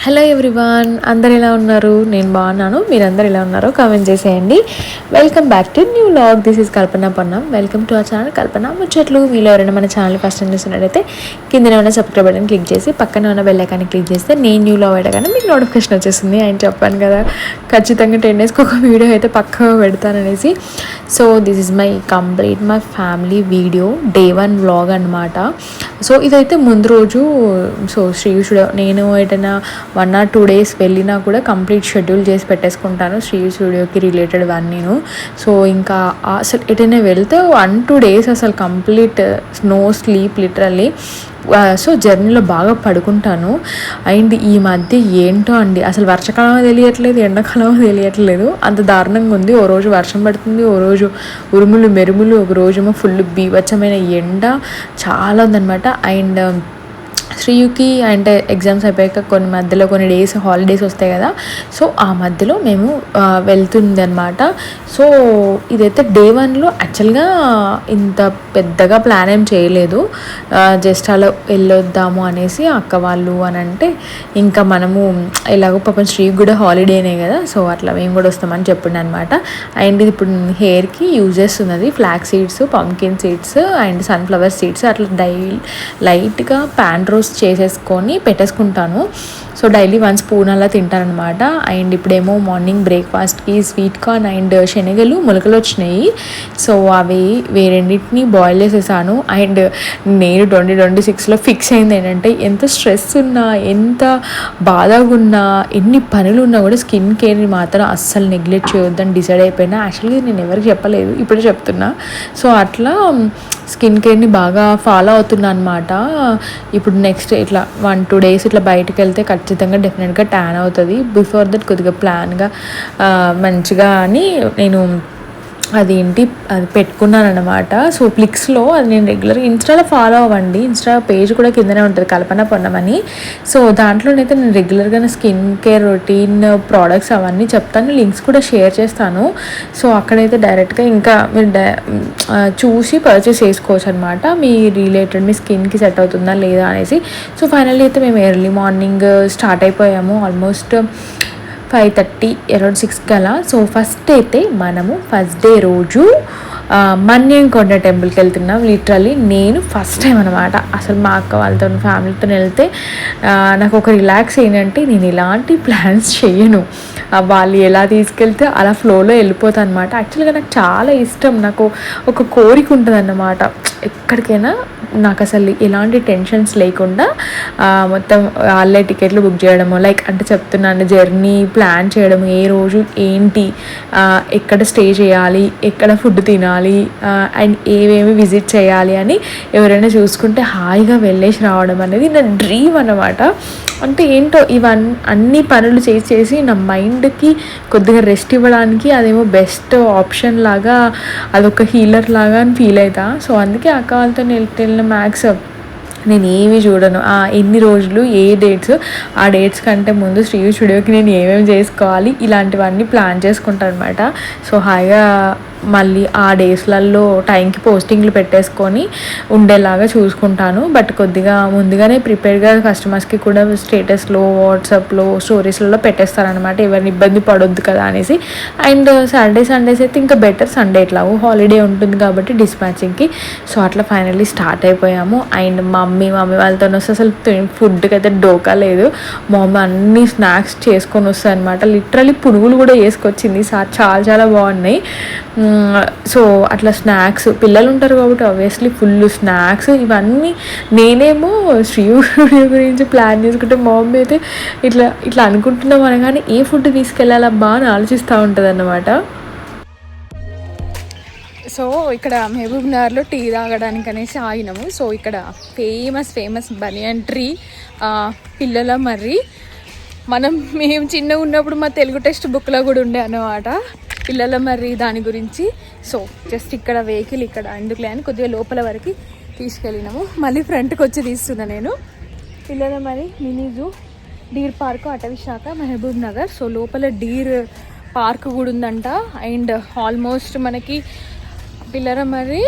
Hello everyone, అందరు ఎలా ఉన్నారు? నేను బాగున్నాను. మీరందరూ ఎలా ఉన్నారో కామెంట్ చేసేయండి. Welcome back to new vlog. This is Kalpana Ponnam. Welcome to our channel Kalpana ముచ్చట్లు. మీలో ఎవరైనా మన ఛానల్ ఫస్ట్ టైం చూస్తున్నట్టయితే కింద ఉన్న సబ్స్క్రైబ్ బటన్ క్లిక్ చేసి పక్కన ఉన్న బెల్ ఐకాన్ని క్లిక్ చేస్తే నేను న్యూ వ్లాగ్ పెట్టగానే మీకు నోటిఫికేషన్ వచ్చేస్తుంది. ఆయన చెప్పాను కదా, ఖచ్చితంగా 10 డేస్కి ఒక వీడియో అయితే పక్కగా పెడతాననేసి. So this is my complete my family video day 1 vlog అనమాట. సో ఇదైతే ముందు రోజు శ్రీయుషుడు నేను ఏదైనా 1 or 2 days వెళ్ళినా కూడా కంప్లీట్ షెడ్యూల్ చేసి పెట్టేసుకుంటాను శ్రీ స్టూడియోకి రిలేటెడ్ అన్నీను. సో ఇంకా అసలు ఎటైనా వెళ్తే 1-2 days అసలు complete no sleep literally. So జర్నీలో బాగా పడుకుంటాను. అండ్ ఈ మధ్య ఏంటో అండి, అసలు వర్షాకాలం తెలియట్లేదు, ఎండాకాలం తెలియట్లేదు, అంత దారుణంగా ఉంది. ఓ రోజు వర్షం పడుతుంది, ఓ రోజు ఉరుములు మెరుములు, ఒక రోజేమో ఫుల్ బీభత్సమైన ఎండ చాలా ఉందన్నమాట. అండ్ శ్రీయుకి అంటే ఎగ్జామ్స్ అయిపోయాక మధ్యలో కొన్ని డేస్ హాలిడేస్ వస్తాయి కదా, సో ఆ మధ్యలో మేము వెళ్తుంది అనమాట. సో ఇదైతే డే 1లో యాక్చువల్గా ఇంత పెద్దగా ప్లాన్ ఏం చేయలేదు, జస్ట్ అలా వెళ్ళొద్దాము అనేసి అక్క వాళ్ళు అని అంటే, ఇంకా మనము ఎలాగో పాపం శ్రీకి కూడా హాలిడేనే కదా, సో అట్లా మేము కూడా వస్తామని చెప్పిండు అనమాట. అండ్ ఇది ఇప్పుడు హెయిర్కి యూజ్ చేస్తున్నది flax seeds, pumpkin seeds and sunflower seeds. అట్లా లైట్గా ప్యాన్ రోస్ట్ చేసేసుకొని పెట్టేసుకుంటాను. సో డైలీ 1 స్పూన్ అలా తింటానమాట. అండ్ ఇప్పుడేమో మార్నింగ్ బ్రేక్ఫాస్ట్కి స్వీట్ కార్న్ అండ్ శనగలు మొలకలు వచ్చినాయి. సో అవి వేరెండింటిని బాయిల్ చేసేసాను. అండ్ నేను 2026లో ఫిక్స్ అయింది ఏంటంటే, ఎంత స్ట్రెస్ ఉన్నా, ఎంత బాధగా ఉన్నా, ఎన్ని పనులు ఉన్నా కూడా స్కిన్ కేర్ని మాత్రం అస్సలు నెగ్లెక్ట్ చేయొద్దని డిసైడ్ అయిపోయినా. యాక్చువల్గా నేను ఎవరికి చెప్పలేదు, ఇప్పుడే చెప్తున్నా. సో అట్లా స్కిన్ కేర్ని బాగా ఫాలో అవుతున్నా అనమాట. ఇప్పుడు నెక్స్ట్ ఇట్లా 1-2 days ఇట్లా బయటకు వెళ్తే ఖచ్చితంగా డెఫినెట్గా ట్యాన్ అవుతుంది. బిఫోర్ దట్ కొద్దిగా ప్లాన్గా మంచిగా అని నేను అది పెట్టుకున్నాను అనమాట. సో ఫ్లిక్స్లో అది నేను రెగ్యులర్గా ఇన్స్టాలో ఫాలో అవ్వండి, ఇన్స్టా పేజ్ కూడా కిందనే ఉంటుంది కల్పన పొన్నమని. సో దాంట్లోనైతే నేను రెగ్యులర్గా నా స్కిన్ కేర్ రొటీన్ ప్రోడక్ట్స్ అవన్నీ చెప్తాను, లింక్స్ కూడా షేర్ చేస్తాను. సో అక్కడైతే డైరెక్ట్గా ఇంకా మీరు చూసి పర్చేస్ చేసుకోవచ్చు అనమాట, మీ రిలేటెడ్ మీ స్కిన్కి సెట్ అవుతుందా లేదా అనేసి. సో ఫైనల్లీ అయితే మేము ఎర్లీ మార్నింగ్ స్టార్ట్ అయిపోయాము, ఆల్మోస్ట్ 5:30 అరౌండ్ 6 కలా. సో ఫస్ట్ అయితే మనము ఫస్ట్ డే రోజు మన్యంకొండ టెంపుల్కి వెళ్తున్నాం. లిటరల్లీ నేను ఫస్ట్ టైం అనమాట అసలు మా అక్క వాళ్ళతో ఫ్యామిలీతో వెళ్తే నాకు ఒక రిలాక్స్ ఏంటంటే, నేను ఇలాంటి ప్లాన్స్ చేయను, వాళ్ళు ఎలా తీసుకెళ్తే అలా ఫ్లోలో వెళ్ళిపోతాను అనమాట. యాక్చువల్గా నాకు చాలా ఇష్టం, నాకు ఒక కోరిక ఉంటుంది అన్నమాట, ఎక్కడికైనా నాకు అసలు ఎలాంటి టెన్షన్స్ లేకుండా మొత్తం వాళ్ళే టికెట్లు బుక్ చేయడము, లైక్ అంటే చెప్తున్నాను జర్నీ ప్లాన్ చేయడము, ఏ రోజు ఏంటి, ఎక్కడ స్టే చేయాలి, ఎక్కడ ఫుడ్ తినాలి అండ్ ఏమేమి విజిట్ చేయాలి అని ఎవరైనా చూసుకుంటే హాయిగా వెళ్ళేసి రావడం అనేది నా డ్రీమ్ అన్నమాట. అంటే ఏంటో అన్ని పనులు చేసి నా మైండ్కి కొద్దిగా రెస్ట్ ఇవ్వడానికి అదేమో బెస్ట్ ఆప్షన్ లాగా, అదొక హీలర్ లాగా అని ఫీల్ అవుతా. సో అందుకే అక్క వాళ్ళతో వెళ్ళిన మ్యాక్స్ నేను ఏమి చూడను, ఎన్ని రోజులు ఏ డేట్స్, ఆ డేట్స్ కంటే ముందు శ్రీ స్టూడియోకి నేను ఏమేమి చేసుకోవాలి ఇలాంటివన్నీ ప్లాన్ చేసుకుంటాను అనమాట. సో హాయిగా మళ్ళీ ఆ డేస్లలో టైంకి పోస్టింగ్లు పెట్టేసుకొని ఉండేలాగా చూసుకుంటాను. బట్ కొద్దిగా ముందుగానే ప్రిపేర్గా కస్టమర్స్కి కూడా స్టేటస్లో వాట్సాప్లో స్టోరీస్లలో పెట్టేస్తారనమాట, ఎవరిని ఇబ్బంది పడొద్దు కదా అనేసి. అండ్ సండేస్ అయితే ఇంకా బెటర్, సండే ఎట్లాగో హాలిడే ఉంటుంది కాబట్టి డిస్పాచింగ్కి. సో అట్లా ఫైనల్లీ స్టార్ట్ అయిపోయాము. అండ్ మమ్మీ వాళ్ళతో వస్తే అసలు ఫుడ్కి అయితే డోకా లేదు. మా మమ్మీ అన్ని స్నాక్స్ చేసుకొని వస్తాయి అనమాట, లిటరలీ పునుగులు కూడా వేసుకొచ్చింది, చాలా చాలా బాగున్నాయి. సో అట్లా స్నాక్స్, పిల్లలు ఉంటారు కాబట్టి ఆబ్వియస్లీ ఫుల్ స్నాక్స్ ఇవన్నీ. నేనేమో శ్రీయుడి గురించి ప్లాన్ చేసుకుంటే మా మమ్మీ అయితే ఇట్లా అనుకుంటున్నాం అనగానే ఏ ఫుడ్ తీసుకెళ్ళాలబ్బా అని ఆలోచిస్తూ ఉంటుంది అన్నమాట. సో ఇక్కడ మహబూబ్ నగర్లో టీ తాగడానికి అనేసి ఆగినాము. సో ఇక్కడ ఫేమస్ బనియన్ ట్రీ పిల్లల మర్రి, మేము చిన్నగా ఉన్నప్పుడు మా తెలుగు టెక్స్ట్ బుక్లో కూడా ఉండే అన్నమాట పిల్లల మర్రి దాని గురించి. సో జస్ట్ ఇక్కడ వెహికల్ ఇక్కడ ఎందుకులే అని కొద్దిగా లోపల వరకు తీసుకెళ్ళినాము, మళ్ళీ ఫ్రంట్కి వచ్చి తీస్తున్నా నేను. పిల్లల మర్రి మినీ జూ, డీర్ పార్క్, అటవీ శాఖ, మహబూబ్ నగర్. సో లోపల డీర్ పార్క్ కూడా ఉందంట. అండ్ ఆల్మోస్ట్ మనకి పిల్లల మర్రి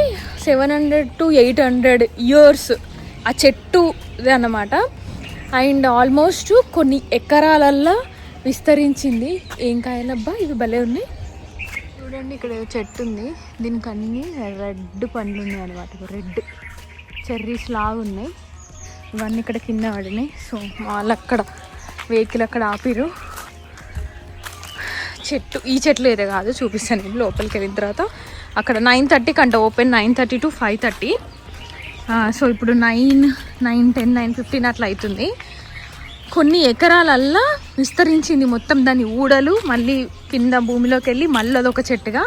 700 to 800 years ఆ చెట్టు అన్నమాట. అండ్ ఆల్మోస్ట్ కొన్ని ఎకరాలల్లో విస్తరించింది. ఏం కాయలబ్బా ఇవి భలే ఉన్నాయి చూడండి. ఇక్కడ చెట్టు ఉంది, దీనికి అన్ని రెడ్ పండ్లు ఉన్నాయి అనమాట. రెడ్ చెర్రీస్ లాగా ఉన్నాయి. ఇవన్నీ ఇక్కడ కింద పడినాయి. సో వాళ్ళు అక్కడ వెహికల్ అక్కడ ఆపిరు. చెట్టు ఈ చెట్లు అయితే కాదు, చూపిస్తాను నేను లోపలికి వెళ్ళిన తర్వాత. అక్కడ 9:30 కంట ఓపెన్, 9:30 to 5:30. సో ఇప్పుడు 9, 10, 9:15 అట్లా అవుతుంది. కొన్ని ఎకరాలల్లా విస్తరించింది మొత్తం. దాని ఊడలు మళ్ళీ కింద భూమిలోకి వెళ్ళి మళ్ళీ అదొక చెట్టుగా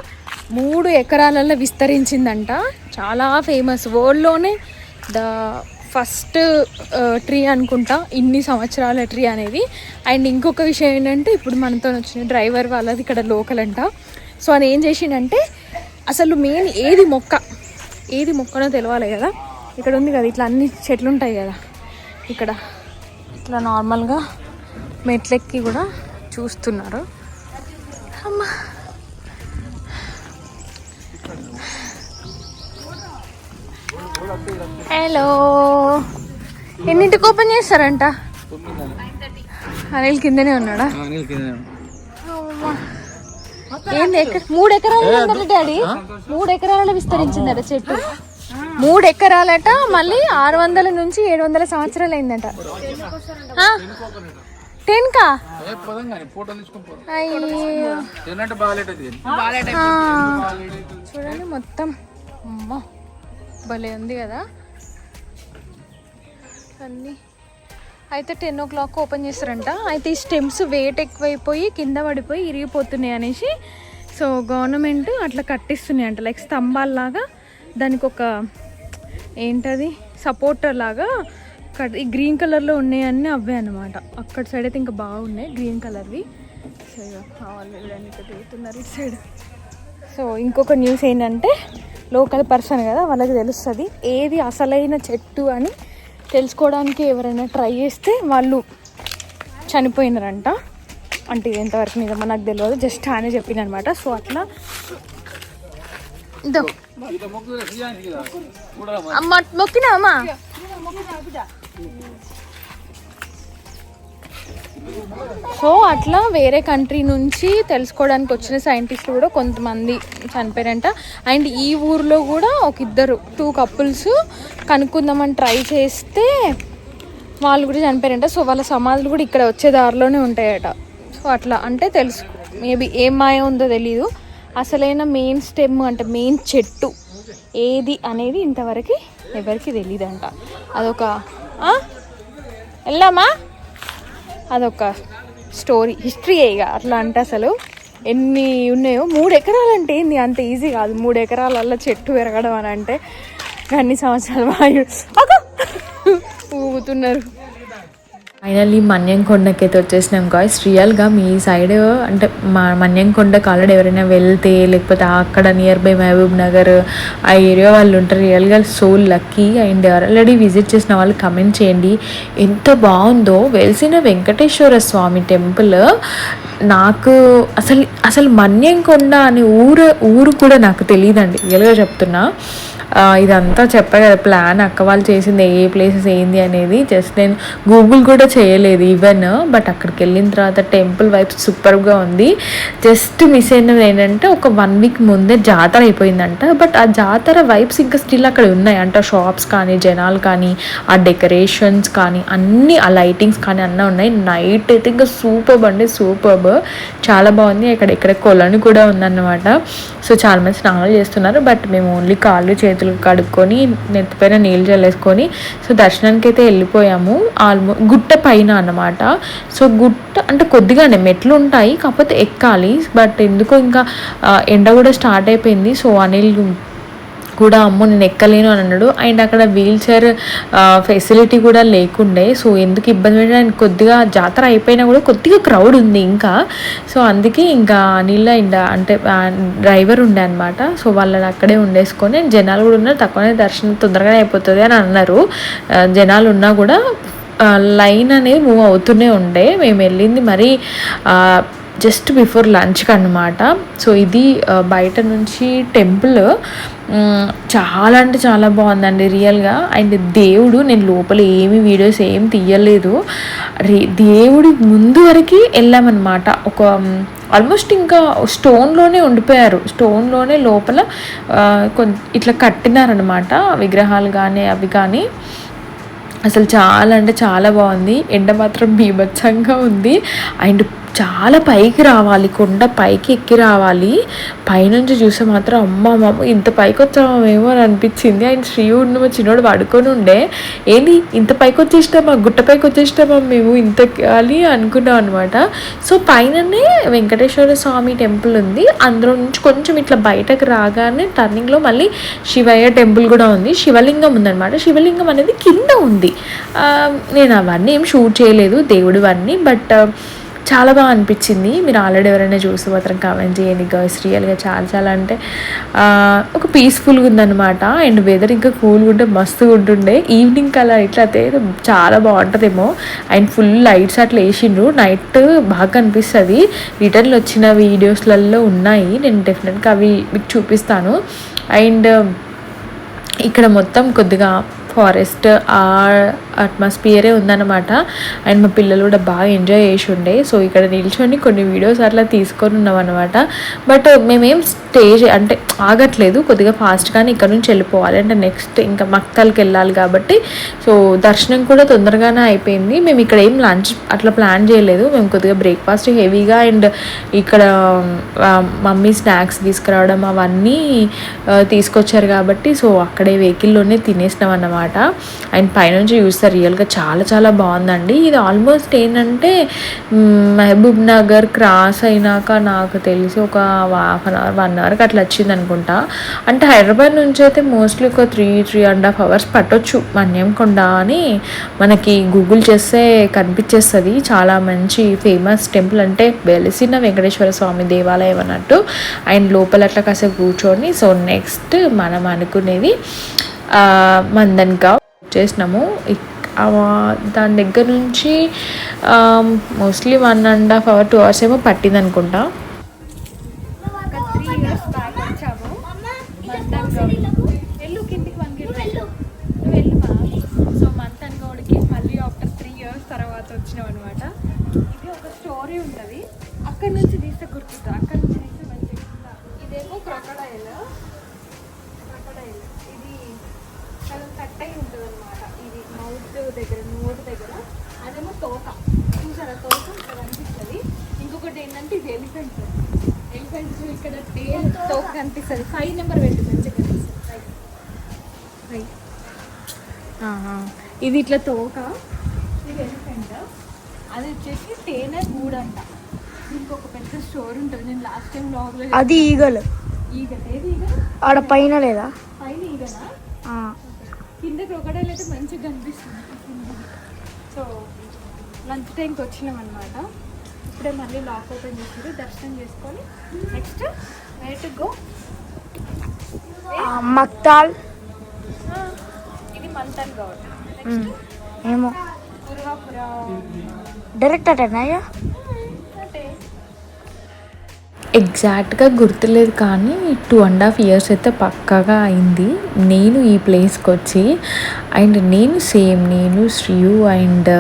3 ఎకరాలల్లో విస్తరించిందంట. చాలా ఫేమస్, వరల్డ్లోనే ద ఫస్ట్ ట్రీ అనుకుంటా, ఇన్ని సంవత్సరాల ట్రీ అనేది. అండ్ ఇంకొక విషయం ఏంటంటే, ఇప్పుడు మనతో వచ్చిన డ్రైవర్ వాళ్ళది ఇక్కడ లోకల్ అంట. సో అది ఏం చేసిండంటే, అసలు మెయిన్ ఏది మొక్కనో తెలవాలి కదా. ఇక్కడ ఉంది కదా ఇట్లా అన్ని చెట్లు ఉంటాయి కదా, ఇక్కడ ఇట్లా నార్మల్గా మెట్లెక్కి కూడా చూస్తున్నారు. అమ్మా హలో, ఎన్నింటికి ఓపెన్ చేస్తారంట? అనిల్ కిందనే ఉన్నాడా? ఏంది 3 ఎకరాలు ఉందట డాడీ. 3 ఎకరాల విస్తరించిందట చెట్టు. 3 ఎకరాలట. మళ్ళీ 600 నుంచి 700 సంవత్సరాలు అయిందట. 10కా? చూడండి మొత్తం. అమ్మా భలే ఉంది కదా అన్నీ. అయితే 10 o'clock ఓపెన్ చేస్తారంట. అయితే ఈ స్టెమ్స్ వెయిట్ ఎక్కువైపోయి కింద పడిపోయి ఇరిగిపోతున్నాయి అనేసి సో గవర్నమెంట్ అట్లా కట్టిస్తున్నాయి అంట. లైక్ స్తంభాల్లాగా దానికి ఒక ఏంటది సపోర్టర్ లాగా ఈ గ్రీన్ కలర్లో ఉన్నాయన్నీ అవే అనమాట. అక్కడ సైడ్ అయితే ఇంకా బాగున్నాయి గ్రీన్ కలర్వి. సో వాళ్ళు ఇక్కడ తిరుగుతున్నారు ఇటు సైడ్. సో ఇంకొక న్యూస్ ఏంటంటే, లోకల్ పర్సన్ కదా వాళ్ళకి తెలుస్తుంది ఏది అసలైన చెట్టు అని తెలుసుకోవడానికి. ఎవరైనా ట్రై చేస్తే వాళ్ళు చనిపోయినారంట. అంటే ఎంతవరకు నిజమో నాకు తెలియదు, జస్ట్ ఆయన చెప్పింది అనమాట. సో అట్లా అమ్మ మొక్కినా అమ్మా. సో అట్లా వేరే కంట్రీ నుంచి తెలుసుకోవడానికి వచ్చిన సైంటిస్టులు కూడా కొంతమంది చనిపోయారంట. అండ్ ఈ ఊర్లో కూడా ఒక 2 కపుల్స్ కనుక్కుందామని ట్రై చేస్తే వాళ్ళు కూడా చనిపోయారంట. సో వాళ్ళ సమాధులు కూడా ఇక్కడ వచ్చే దారిలోనే ఉంటాయట. సో అట్లా అంటే తెలుసు, మేబీ ఏం మాయ ఉందో తెలీదు. అసలైన మెయిన్ స్టెమ్ అంటే మెయిన్ చెట్టు ఏది అనేది ఇంతవరకు ఎవరికి తెలియదంట. అదొక వెళ్ళామా, అదొక స్టోరీ, హిస్టరీ ఇక అట్లా. అంటే అసలు ఎన్ని ఉన్నాయో. 3 ఎకరాలు అంటే ఏంది, అంత ఈజీ కాదు. 3 ఎకరాలల్లో చెట్టు పెరగడం అని అంటే అన్ని సంవత్సరాలు ఊగుతున్నారు. ఫైనల్లీ మన్యంకొండకైతే వచ్చేసినాం గాయ్స్. రియల్గా మీ సైడ్ అంటే మా మన్యంకొండకు ఆల్రెడీ ఎవరైనా వెళ్తే, లేకపోతే అక్కడ నియర్ బై మహబూబ్ నగర్ ఆ ఏరియా వాళ్ళు ఉంటారు. రియల్గా so lucky. And already visit చేసిన వాళ్ళు కమెంట్ చేయండి ఎంత బాగుందో. వెలిసిన వెంకటేశ్వర స్వామి టెంపుల్. నాకు అసలు మన్యంకొండ అనే ఊరు కూడా నాకు తెలియదండి, రియల్గా చెప్తున్నా. ఇదంతా చెప్పా కదా ప్లాన్ అక్క వాళ్ళు చేసింది, ఏ ప్లేసెస్ ఏంది అనేది. జస్ట్ నేను గూగుల్ కూడా చేయలేదు ఈవెన్. బట్ అక్కడికి వెళ్ళిన తర్వాత టెంపుల్ వైబ్స్ సూపర్గా ఉంది. జస్ట్ మిస్ అయినది ఏంటంటే ఒక 1 week ముందే జాతర అయిపోయిందంట. బట్ ఆ జాతర వైబ్స్ ఇంకా స్టిల్ అక్కడ ఉన్నాయి అంట. షాప్స్ కానీ, జనాలు కానీ, ఆ డెకరేషన్స్ కానీ అన్నీ, ఆ లైటింగ్స్ కానీ అన్నీ ఉన్నాయి. నైట్ అయితే ఇంకా సూపర్బ్ అండి, సూపర్బ్, చాలా బాగుంది. ఇక్కడ కొలను కూడా ఉందన్నమాట. సో చాలామంది స్నానాలు చేస్తున్నారు. బట్ మేము ఓన్లీ కాళ్ళు చేతులు కడుక్కొని నెత్తిపైన నీళ్ళు చల్లేసుకొని సో దర్శనానికి అయితే వెళ్ళిపోయాము. గుట్ట పైన అన్నమాట. సో గుట్ట అంటే కొద్దిగానే మెట్లు ఉంటాయి, కాకపోతే ఎక్కాలి. బట్ ఎందుకో ఇంకా ఎండ కూడా స్టార్ట్ అయిపోయింది. సో అనిల్ కూడా అమ్మో నేను ఎక్కలేను అని అన్నాడు. అండ్ అక్కడ వీల్ చైర్ ఫెసిలిటీ కూడా లేకుండే. సో ఎందుకు ఇబ్బంది పెట్టాను, కొద్దిగా జాతర అయిపోయినా కూడా కొద్దిగా క్రౌడ్ ఉంది ఇంకా. సో అందుకే ఇంకా అనిల్ అంటే డ్రైవర్ ఉండే అనమాట. సో వాళ్ళని అక్కడే ఉండేసుకొని, జనాలు కూడా ఉన్నారు, తక్కువనే దర్శనం తొందరగానే అయిపోతుంది అని అన్నారు. జనాలు ఉన్నా కూడా లైన్ అనేది మూవ్ అవుతూనే ఉండే. మేము వెళ్ళింది మరి జస్ట్ బిఫోర్ లంచ్కి అనమాట. సో ఇది బయట నుంచి టెంపుల్ చాలా అంటే చాలా బాగుందండి రియల్గా. అండ్ దేవుడు, నేను లోపల ఏమి వీడియోస్ ఏం తీయలేదు, దేవుడి ముందు వరకు వెళ్ళామన్నమాట. ఒక ఆల్మోస్ట్ ఇంకా స్టోన్లోనే ఉండిపోయారు, స్టోన్లోనే లోపల ఇట్లా కట్టినారనమాట విగ్రహాలు కానీ అవి కానీ. అసలు చాలా అంటే చాలా బాగుంది. ఎండ మాత్రం బీభత్సంగా ఉంది. అండ్ చాలా పైకి రావాలి, కొండ పైకి ఎక్కి రావాలి. పైనుంచి చూస్తే మాత్రం అమ్మ ఇంత పైకి వచ్చామేమో అని అనిపించింది. అండ్ శ్రీవుడిని మా చిన్నోడు పడుకొని ఉండే, ఏంటి ఇంత పైకి వచ్చేసినామా, గుట్ట పైకి వచ్చేసినామా మేము ఇంత అని అనుకున్నాం అనమాట. సో పైననే వెంకటేశ్వర స్వామి టెంపుల్ ఉంది. అందులో నుంచి కొంచెం ఇట్లా బయటకు రాగానే టర్నింగ్లో మళ్ళీ శివయ్య టెంపుల్ కూడా ఉంది. శివలింగం ఉందన్నమాట. శివలింగం అనేది కింద ఉంది. నేను అవన్నీ ఏం షూట్ చేయలేదు దేవుడివన్నీ, బట్ చాలా బాగా అనిపించింది. మీరు ఆల్రెడీ ఎవరైనా చూసి మాత్రం కామెంట్ చేయండి గర్ల్స్. రియల్గా చాలా చాలా అంటే ఒక పీస్ఫుల్గా ఉందన్నమాట. అండ్ వెదర్ ఇంకా కూల్గా ఉంటే మస్తుగా ఉంటుండే. ఈవినింగ్ కలర్ ఇట్లా అయితే చాలా బాగుంటుందేమో. అండ్ ఫుల్ లైట్స్ అట్లా వేసిండ్రు, నైట్ బాగా కనిపిస్తుంది. రిటర్న్లో వచ్చిన వీడియోస్లలో ఉన్నాయి, నేను డెఫినెట్గా అవి మీకు చూపిస్తాను. అండ్ ఇక్కడ మొత్తం కొద్దిగా ఫారెస్ట్ ఆ అట్మాస్ఫియరే ఉందన్నమాట. అండ్ మా పిల్లలు కూడా బాగా ఎంజాయ్ చేసి ఉండే. సో ఇక్కడ నిల్చొని కొన్ని వీడియోస్ అట్లా తీసుకొని ఉన్నాం అనమాట. బట్ మేమేం అంటే ఆగట్లేదు, కొద్దిగా ఫాస్ట్గానే ఇక్కడ నుంచి వెళ్ళిపోవాలి. అంటే నెక్స్ట్ ఇంకా మక్తల్కి వెళ్ళాలి కాబట్టి సో దర్శనం కూడా తొందరగానే అయిపోయింది. మేము ఇక్కడ ఏం లంచ్ అట్లా ప్లాన్ చేయలేదు, మేము కొద్దిగా బ్రేక్ఫాస్ట్ హెవీగా అండ్ ఇక్కడ మమ్మీ స్నాక్స్ తీసుకురావడం అవన్నీ తీసుకొచ్చారు కాబట్టి సో అక్కడే వెహికల్లోనే తినేసినాం అన్నమాట. అండ్ పైనుంచి చూస్తే రియల్గా చాలా చాలా బాగుందండి. ఇది ఆల్మోస్ట్ ఏంటంటే మహబూబ్ నగర్ క్రాస్ అయినాక నాకు తెలిసి ఒక 1 అవర్కి అట్లా వచ్చింది అనుకుంటా. అంటే హైదరాబాద్ నుంచి అయితే మోస్ట్లీ ఒక 3.5 అవర్స్ పట్టొచ్చు మన్యంకొండ అని మనకి గూగుల్ చేస్తే కనిపించేస్తుంది. చాలా మంచి ఫేమస్ టెంపుల్, అంటే వెలిసిన వెంకటేశ్వర స్వామి దేవాలయం అన్నట్టు. అండ్ లోపల అట్లా కాసేపు కూర్చొని సో నెక్స్ట్ మనం అనుకునేది మందన్గావ్ చేసినాము. దాని దగ్గర నుంచి మోస్ట్లీ 1.5 అవర్ 2 అవర్స్ ఏమో పట్టింది అనుకుంటా. సో మందన్గౌడ్కి మళ్ళీ ఆఫ్టర్ 3 ఇయర్స్ తర్వాత వచ్చినాం అనమాట. ఇది ఒక స్టోరీ ఉంటుంది, అక్కడి నుంచి తీస్తే గుర్తుంది, అక్కడి నుంచి తీస్తే మంచిగా. ఇదేమో క్రొకడైల్, ఇది చాలా కట్ అయి ఉంటుంది అనమాట. ఇది మౌత్ దగ్గర, నోటు దగ్గర. అదేమో తోక, చూసారా తోక ఇక్కడ కనిపిస్తుంది. ఇంకొకటి ఏంటంటే ఇది ఎలిఫెంట్స్ ఇక్కడ టేల్ తోక కనిపిస్తుంది. 5 నెంబర్ పెట్టి మంచిగా కనిపిస్తుంది. 5 ఇది ఇట్లా తోక, ఇది ఎలిఫెంట్, అది వచ్చేసి తేనె గూడంట. ఇంకొక పెద్ద స్టోరీ ఉంటుంది, నేను లాస్ట్ టైం బ్లాగ్లో. అది ఈగలు, ఏది ఈగలు ఆడ పైన లేదా, పైన ఈగనా, కింద క్రొకడైల్ అయితే మంచిగా కనిపిస్తుంది. సో లంచ్ టైంకి వచ్చినాం అనమాట. ఇప్పుడే మళ్ళీ లాక్ ఓపెన్ చేసారు, దర్శనం చేసుకొని next where to go Makthal. ఇది మందన్గౌడ్. నెక్స్ట్ ఏమో పుర్వాపురం డైరెక్ట్ అటేనా? ఎగ్జాక్ట్గా గుర్తులేదు కానీ 2.5 ఇయర్స్ అయితే పక్కాగా అయింది నేను ఈ ప్లేస్కి వచ్చి. అండ్ నేను శ్రీయు అండ్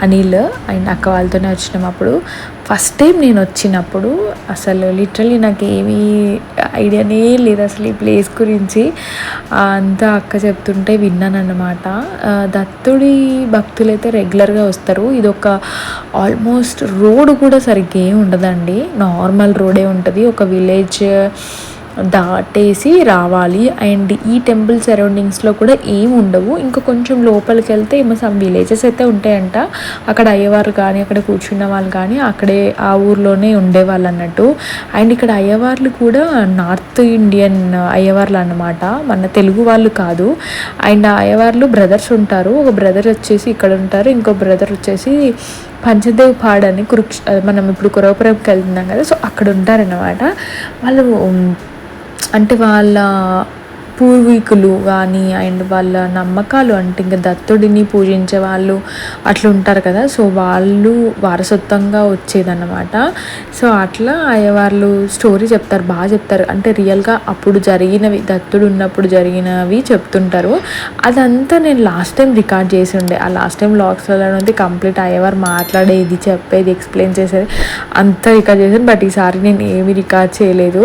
అనిల్ అండ్ అక్క వాళ్ళతోనే వచ్చినాం. అప్పుడు ఫస్ట్ టైం నేను వచ్చినప్పుడు అసలు లిటరలీ నాకు ఏమీ ఐడియానే లేదు అసలు ఈ ప్లేస్ గురించి. అంతా అక్క చెప్తుంటే విన్నానన్నమాట. దత్తుడి భక్తులైతే రెగ్యులర్గా వస్తారు. ఇది ఒక ఆల్మోస్ట్ రోడ్ కూడా సరిగ్గా ఏమి ఉండదండి, నార్మల్ రోడే ఉంటుంది. ఒక విలేజ్ దాటేసి రావాలి. అండ్ ఈ టెంపుల్ సరౌండింగ్స్లో కూడా ఏమి ఉండవు. ఇంకా కొంచెం లోపలికి వెళ్తే ఏమో సమ్ విలేజెస్ అయితే ఉంటాయంట. అక్కడ అయ్యవారు కానీ అక్కడ కూర్చున్న వాళ్ళు కానీ అక్కడే ఆ ఊర్లోనే ఉండేవాళ్ళు అన్నట్టు. అండ్ ఇక్కడ అయ్యవార్లు కూడా నార్త్ ఇండియన్ అయ్యవార్లు అన్నమాట, మన తెలుగు వాళ్ళు కాదు. అండ్ ఆ అయ్యవార్లు బ్రదర్స్ ఉంటారు. ఒక బ్రదర్ వచ్చేసి ఇక్కడ ఉంటారు, ఇంకో బ్రదర్ వచ్చేసి పంచదేవ్ పాడ్ అని మనం ఇప్పుడు కురవపురంకి వెళ్తున్నాం కదా, సో అక్కడ ఉంటారన్నమాట. వాళ్ళు అంటే వాళ్ళ పూర్వీకులు కానీ అండ్ వాళ్ళ నమ్మకాలు, అంటే ఇంకా దత్తుడిని పూజించే వాళ్ళు అట్లా ఉంటారు కదా, సో వాళ్ళు వారసత్వంగా వచ్చేదన్నమాట. సో అట్లా అయ్యవాళ్ళు స్టోరీ చెప్తారు, బాగా చెప్తారు. అంటే రియల్గా అప్పుడు జరిగినవి, దత్తుడు ఉన్నప్పుడు జరిగినవి చెప్తుంటారు. అదంతా నేను లాస్ట్ టైం రికార్డ్ చేసి ఉండే. ఆ లాస్ట్ టైం వ్లాగ్స్లో ఉంది కంప్లీట్ అయ్యవారు మాట్లాడేది, చెప్పేది, ఎక్స్ప్లెయిన్ చేసేది అంతా రికార్డ్ చేశాను. బట్ ఈసారి నేను ఏమీ రికార్డ్ చేయలేదు.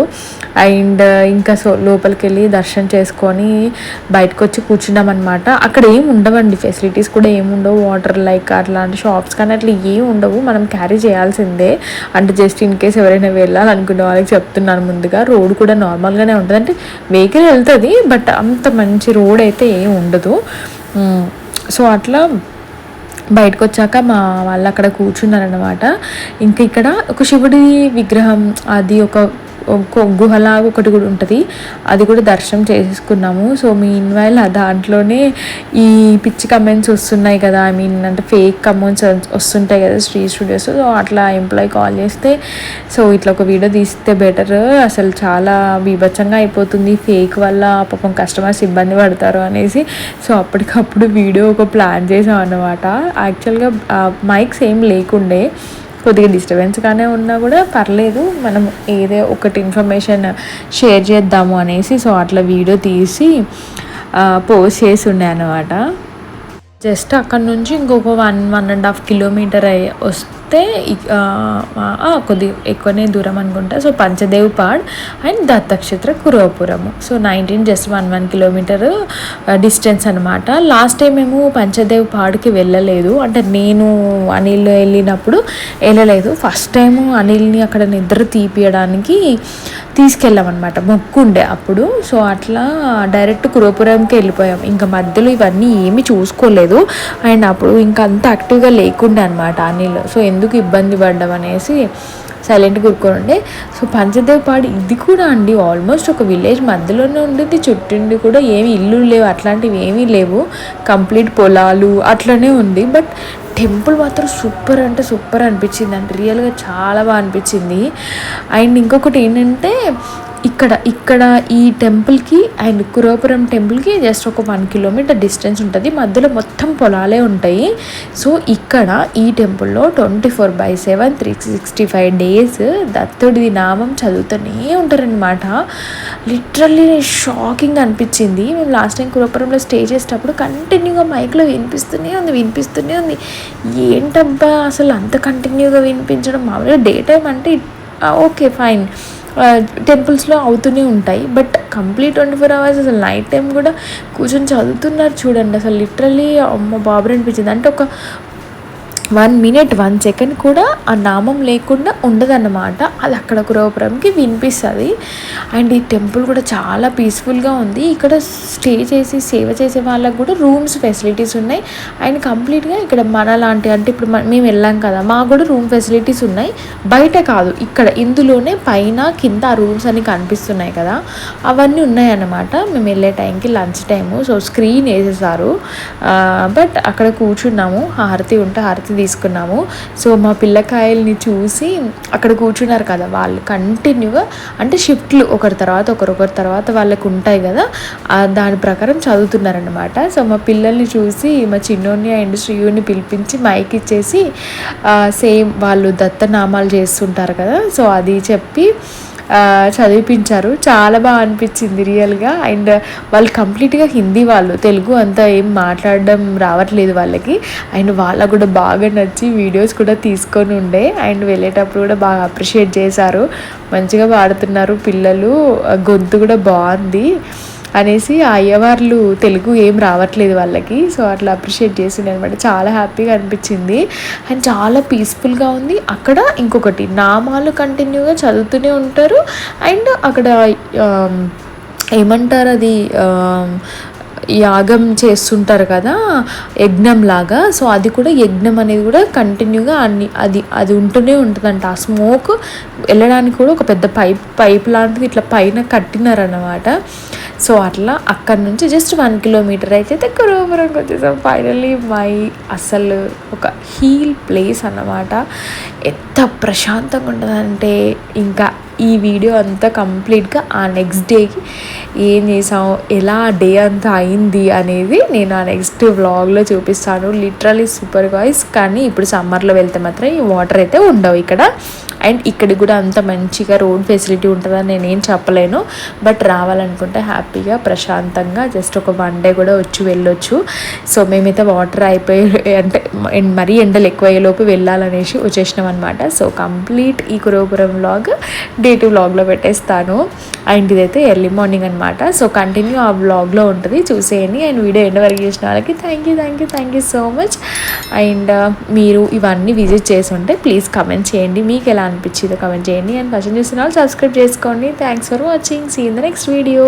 అండ్ ఇంకా లోపలికి వెళ్ళి దర్శనం చేసుకొని బయటకు వచ్చి కూర్చున్నాం అనమాట. అక్కడ ఏం ఉండవండి, ఫెసిలిటీస్ కూడా ఏమి ఉండవు. వాటర్ లైక్ అట్లాంటి షాప్స్ కానీ అట్లా ఏం ఉండవు. మనం క్యారీ చేయాల్సిందే. అంటే జస్ట్ ఇన్ కేస్ ఎవరైనా వెళ్ళాలనుకునే వాళ్ళకి చెప్తున్నాను ముందుగా. రోడ్ కూడా నార్మల్గానే ఉంటుంది, అంటే వెహికల్ వెళ్తుంది బట్ అంత మంచి రోడ్ అయితే ఏం ఉండదు. సో అట్లా బయటకు వచ్చాక మా వాళ్ళు అక్కడ కూర్చున్నారనమాట. ఇంకా ఇక్కడ ఒక శివుడి విగ్రహం, అది ఒక గుహలాగా ఒకటి కూడా ఉంటుంది, అది కూడా దర్శనం చేసుకున్నాము. సో మీన్వైల్ దాంట్లోనే ఈ పిచ్చి కమెంట్స్ వస్తున్నాయి కదా, ఐ మీన్ అంటే ఫేక్ కమెంట్స్ వస్తుంటాయి కదా శ్రీ స్టూడియోస్. సో అట్లా ఎంప్లాయీ కాల్ చేస్తే, సో ఇట్లా ఒక వీడియో తీస్తే బెటర్, అసలు చాలా బీభత్సంగా అయిపోతుంది ఫేక్ వల్ల, పాపం కస్టమర్స్ ఇబ్బంది పడతారు అనేసి. సో అప్పటికప్పుడు వీడియో ఒక ప్లాన్ చేసాం అన్నమాట. యాక్చువల్గా మైక్స్ ఏం లేకుండే, కొద్దిగా డిస్టర్బెన్స్గానే ఉన్నా కూడా పర్లేదు, మనం ఏదో ఒకటి ఇన్ఫర్మేషన్ షేర్ చేద్దాము అనేసి. సో అట్లా వీడియో తీసి పోస్ట్ చేసి ఉండే అనమాట. జస్ట్ అక్కడ నుంచి ఇంకొక 1.5 కిలోమీటర్ వస్తే కొద్దిగా ఎక్కువనే దూరం అనుకుంటా. So Panchadev Pad and Dattakshetra Kuravapuram. So 19 just 1 kilometre distance అనమాట. లాస్ట్ టైం మేము పంచదేవ్ పాడ్కి వెళ్ళలేదు, అంటే నేను అనిల్ వెళ్ళినప్పుడు వెళ్ళలేదు. ఫస్ట్ టైము అనిల్ని అక్కడ నిద్ర తీపియడానికి తీసుకెళ్ళామన్నమాట, మొక్కుండే అప్పుడు. సో అట్లా డైరెక్ట్ కురవపురంకి వెళ్ళిపోయాం. ఇంకా మధ్యలో ఇవన్నీ ఏమీ చూసుకోలేదు. అండ్ అప్పుడు ఇంకా అంత యాక్టివ్గా లేకుండే అనమాట అనిల్. సో ఎందుకు ఇబ్బంది పడ్డం అనేసి సైలెంట్గా కూరుకోండి. సో పంచదేవ్ పాడు ఇది కూడా అండి ఆల్మోస్ట్ ఒక విలేజ్ మధ్యలోనే ఉండేది. చుట్టూండి కూడా ఏమి ఇల్లు లేవు, అట్లాంటివి ఏమీ లేవు, కంప్లీట్ పొలాలు అట్లనే ఉంది. బట్ టెంపుల్ మాత్రం సూపర్ అంటే సూపర్ అనిపించింది, అంటే రియల్గా చాలా బాగా అనిపించింది. అండ్ ఇంకొకటి ఏంటంటే ఇక్కడ ఈ టెంపుల్కి అండ్ కురవపురం టెంపుల్కి జస్ట్ ఒక 1 కిలోమీటర్ డిస్టెన్స్ ఉంటుంది. మధ్యలో మొత్తం పొలాలే ఉంటాయి. సో ఇక్కడ ఈ టెంపుల్లో 24/7 365 డేస్ దత్తుడి నామం చదువుతూనే ఉంటారనమాట. లిటరల్లీ షాకింగ్ అనిపించింది. మేము లాస్ట్ టైం కురవపురంలో స్టే చేసేటప్పుడు కంటిన్యూగా మైక్లో వినిపిస్తూనే ఉంది. ఏంటబ్బా అసలు అంత కంటిన్యూగా వినిపించడం. మామూలుగా డే టైం అంటే ఓకే ఫైన్, టెంపుల్స్లో అవుతూనే ఉంటాయి, బట్ కంప్లీట్ 24 అవర్స్ అసలు నైట్ టైం కూడా కూర్చొని చదువుతున్నారు చూడండి. అసలు లిటరల్లీ అమ్మ బాబు అనిపించింది. అంటే ఒక 1 మినిట్ 1 సెకండ్ కూడా ఆ నామం లేకుండా ఉండదన్నమాట. అది అక్కడ కురవపురంకి వినిపిస్తుంది. అండ్ ఈ టెంపుల్ కూడా చాలా పీస్ఫుల్గా ఉంది. ఇక్కడ స్టే చేసి సేవ చేసే వాళ్ళకు కూడా రూమ్స్ ఫెసిలిటీస్ ఉన్నాయి. అండ్ కంప్లీట్గా ఇక్కడ మన లాంటి, అంటే ఇప్పుడు మేము వెళ్ళాం కదా, మాకు కూడా రూమ్ ఫెసిలిటీస్ ఉన్నాయి. బయట కాదు, ఇక్కడ ఇందులోనే పైన కింద ఆ రూమ్స్ అన్ని కనిపిస్తున్నాయి కదా, అవన్నీ ఉన్నాయన్నమాట. మేము వెళ్ళే టైంకి లంచ్ టైము. సో స్క్రీన్ వేసేసారు, బట్ అక్కడ కూర్చున్నాము. హారతి ఉంటే హారతి తీసుకున్నాము. సో మా పిల్లకాయల్ని చూసి అక్కడ కూర్చున్నారు కదా, వాళ్ళు కంటిన్యూగా అంటే షిఫ్ట్లు ఒకరి తర్వాత వాళ్ళకు ఉంటాయి కదా, దాని ప్రకారం చదువుతున్నారనమాట. సో మా పిల్లల్ని చూసి మా చిన్నోని అండ్ శ్రీయుని పిలిపించి మైక్ ఇచ్చేసి సేమ్ వాళ్ళు దత్తనామాలు చేస్తుంటారు కదా, సో అది చెప్పి చదివిపించారు. చాలా బాగా అనిపించింది రియల్గా. అండ్ వాళ్ళు కంప్లీట్గా హిందీ, వాళ్ళు తెలుగు అంతా ఏం మాట్లాడడం రావట్లేదు వాళ్ళకి. అండ్ వాళ్ళకు కూడా బాగా నచ్చి వీడియోస్ కూడా తీసుకొని ఉండే. అండ్ వెళ్ళేటప్పుడు కూడా బాగా అప్రిషియేట్ చేశారు, మంచిగా పాడుతున్నారు పిల్లలు, గొంతు కూడా బాగుంది అనేసి. ఆ అయ్యవార్లు తెలుగు ఏం రావట్లేదు వాళ్ళకి, సో అట్లా అప్రిషియేట్ చేసింది అనమాట. చాలా హ్యాపీగా అనిపించింది అండ్ చాలా పీస్ఫుల్గా ఉంది. అక్కడ ఇంకొకటి నామాలు కంటిన్యూగా చదువుతూనే ఉంటారు. అండ్ అక్కడ ఏమంటారు అది యాగం చేస్తుంటారు కదా, యజ్ఞం లాగా. సో అది కూడా యజ్ఞం అనేది కూడా కంటిన్యూగా అది ఉంటూనే ఉంటుందంట. ఆ స్మోక్ వెళ్ళడానికి కూడా ఒక పెద్ద పైప్ లాంటిది ఇట్లా పైన కట్టినారన్నమాట. సో అట్లా అక్కడ నుంచి జస్ట్ 1 కిలోమీటర్ అయితే కురవపురంకి వచ్చేసాం ఫైనల్లీ. అసలు ఒక హీల్ ప్లేస్ అన్నమాట. ఎంత ప్రశాంతంగా ఉంటుందంటే ఇంకా ఈ వీడియో అంతా కంప్లీట్గా ఆ నెక్స్ట్ డేకి ఏం చేసాం, ఎలా డే అంతా అయింది అనేది నేను ఆ నెక్స్ట్ వ్లాగ్లో చూపిస్తాను. Literally super guys. కానీ ఇప్పుడు సమ్మర్లో వెళ్తే మాత్రం ఈ వాటర్ అయితే ఉండవు ఇక్కడ. అండ్ ఇక్కడికి కూడా అంత మంచిగా రోడ్ ఫెసిలిటీ ఉంటుందని నేనేం చెప్పలేను. బట్ రావాలనుకుంటే హ్యాపీగా ప్రశాంతంగా జస్ట్ ఒక 1 డే కూడా వచ్చి వెళ్ళొచ్చు. సో మేమైతే వాటర్ అయిపోయి అంటే మరీ ఎండలు ఎక్కువయ్యేలోపు వెళ్ళాలనేసి వచ్చేసినాం అనమాట. సో కంప్లీట్ ఈ కురవపురం వ్లాగ్ డే 2 వ్లాగ్లో పెట్టేస్తాను. అండ్ ఇదైతే ఎర్లీ మార్నింగ్ అనమాట. సో కంటిన్యూ ఆ వ్లాగ్లో ఉంటుంది, చూసేయండి. అండ్ వీడియో ఎండ్ వరకు చేసిన వాళ్ళకి thank you so much. And మీరు ఇవన్నీ విజిట్ చేసి ఉంటే ప్లీజ్ కమెంట్ చేయండి, మీకు ఎలా అనిపించిందో కమెంట్ చేయండి. అండ్ ఫస్ట్ చూసిన వాళ్ళు సబ్స్క్రైబ్ చేసుకోండి. Thanks for watching. See in the next video.